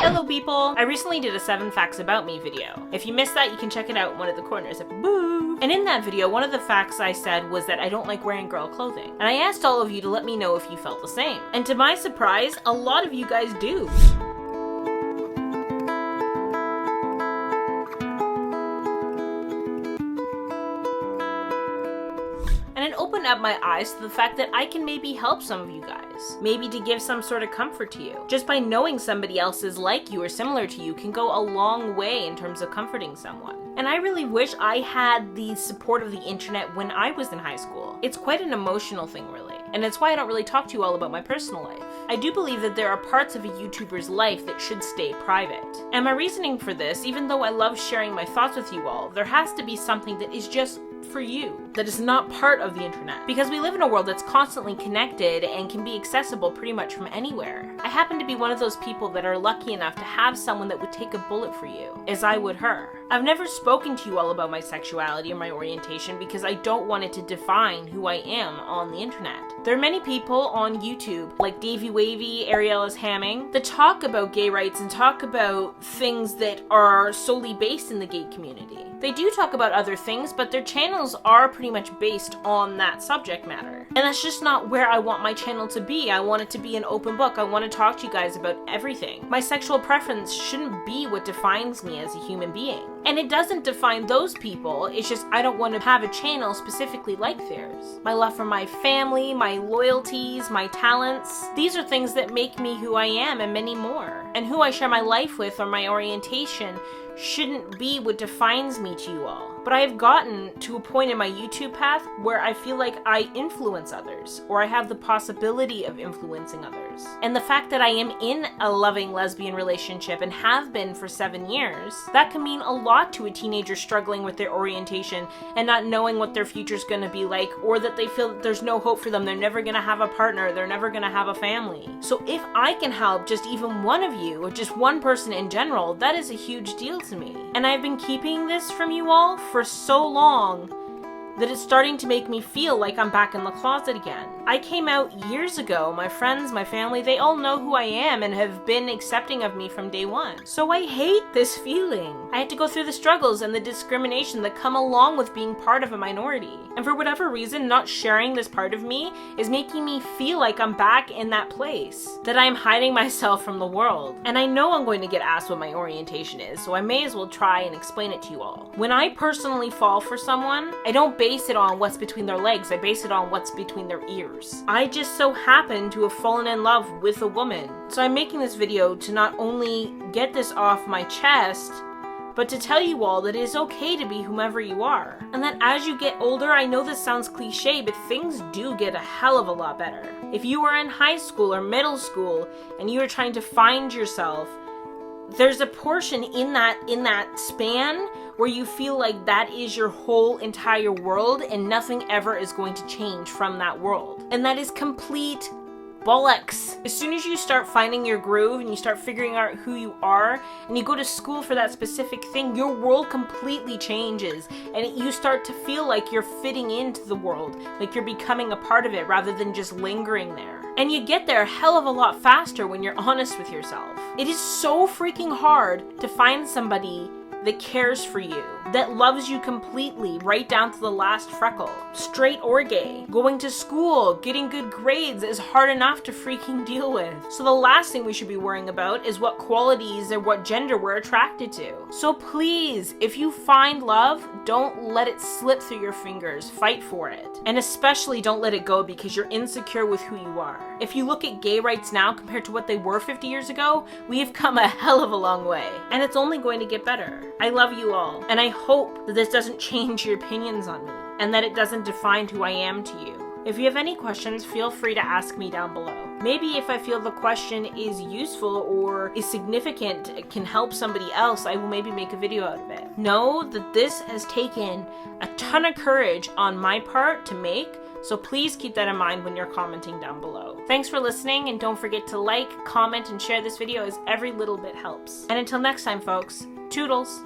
Hello people! I recently did a 7 facts about me video. If you missed that, you can check it out in one of the corners of boo. And in that video, one of the facts I said was that I don't like wearing girl clothing. And I asked all of you to let me know if you felt the same. And to my surprise, a lot of you guys do. And it opened up my eyes to the fact that I can maybe help some of you guys. Maybe to give some sort of comfort to you. Just by knowing somebody else is like you or similar to you can go a long way in terms of comforting someone. And I really wish I had the support of the internet when I was in high school. It's quite an emotional thing, really. And it's why I don't really talk to you all about my personal life. I do believe that there are parts of a YouTuber's life that should stay private. And my reasoning for this, even though I love sharing my thoughts with you all, there has to be something that is just for you, that is not part of the internet. Because we live in a world that's constantly connected and can be accessible pretty much from anywhere. I happen to be one of those people that are lucky enough to have someone that would take a bullet for you, as I would her. I've never spoken to you all about my sexuality or my orientation because I don't want it to define who I am on the internet. There are many people on YouTube, like Davey Wavy, Ariela's Hamming, that talk about gay rights and talk about things that are solely based in the gay community. They do talk about other things, but their channels are pretty much based on that subject matter. And that's just not where I want my channel to be. I want it to be an open book. I want to talk to you guys about everything. My sexual preference shouldn't be what defines me as a human being. And it doesn't define those people, it's just I don't want to have a channel specifically like theirs. My love for my family, my loyalties, my talents, these are things that make me who I am and many more. And who I share my life with or my orientation shouldn't be what defines me to you all. But I have gotten to a point in my YouTube path where I feel like I influence others, or I have the possibility of influencing others. And the fact that I am in a loving lesbian relationship and have been for 7 years, that can mean a lot to a teenager struggling with their orientation and not knowing what their future's gonna be like, or that they feel that there's no hope for them, they're never gonna have a partner, they're never gonna have a family. So if I can help just even one of you, or just one person in general, that is a huge deal to me. And I've been keeping this from you all for so long that it's starting to make me feel like I'm back in the closet again. I came out years ago. My friends, my family, they all know who I am and have been accepting of me from day one. So I hate this feeling. I had to go through the struggles and the discrimination that come along with being part of a minority. And for whatever reason, not sharing this part of me is making me feel like I'm back in that place, that I'm hiding myself from the world. And I know I'm going to get asked what my orientation is, so I may as well try and explain it to you all. When I personally fall for someone, I don't base it on what's between their legs, I base it on what's between their ears. I just so happen to have fallen in love with a woman. So I'm making this video to not only get this off my chest, but to tell you all that it is okay to be whomever you are. And that as you get older, I know this sounds cliche, but things do get a hell of a lot better. If you are in high school or middle school and you are trying to find yourself, there's a portion in that span where you feel like that is your whole entire world and nothing ever is going to change from that world. And that is complete bollocks. As soon as you start finding your groove and you start figuring out who you are and you go to school for that specific thing, your world completely changes and you start to feel like you're fitting into the world, like you're becoming a part of it rather than just lingering there. And you get there a hell of a lot faster when you're honest with yourself. It is so freaking hard to find somebody that cares for you, that loves you completely, right down to the last freckle. Straight or gay. Going to school, getting good grades is hard enough to freaking deal with. So the last thing we should be worrying about is what qualities or what gender we're attracted to. So please, if you find love, don't let it slip through your fingers. Fight for it. And especially don't let it go because you're insecure with who you are. If you look at gay rights now compared to what they were 50 years ago, we have come a hell of a long way. And it's only going to get better. I love you all, and I hope that this doesn't change your opinions on me, and that it doesn't define who I am to you. If you have any questions, feel free to ask me down below. Maybe if I feel the question is useful or is significant, can help somebody else, I will maybe make a video out of it. Know that this has taken a ton of courage on my part to make, so please keep that in mind when you're commenting down below. Thanks for listening, and don't forget to like, comment, and share this video as every little bit helps. And until next time, folks, toodles!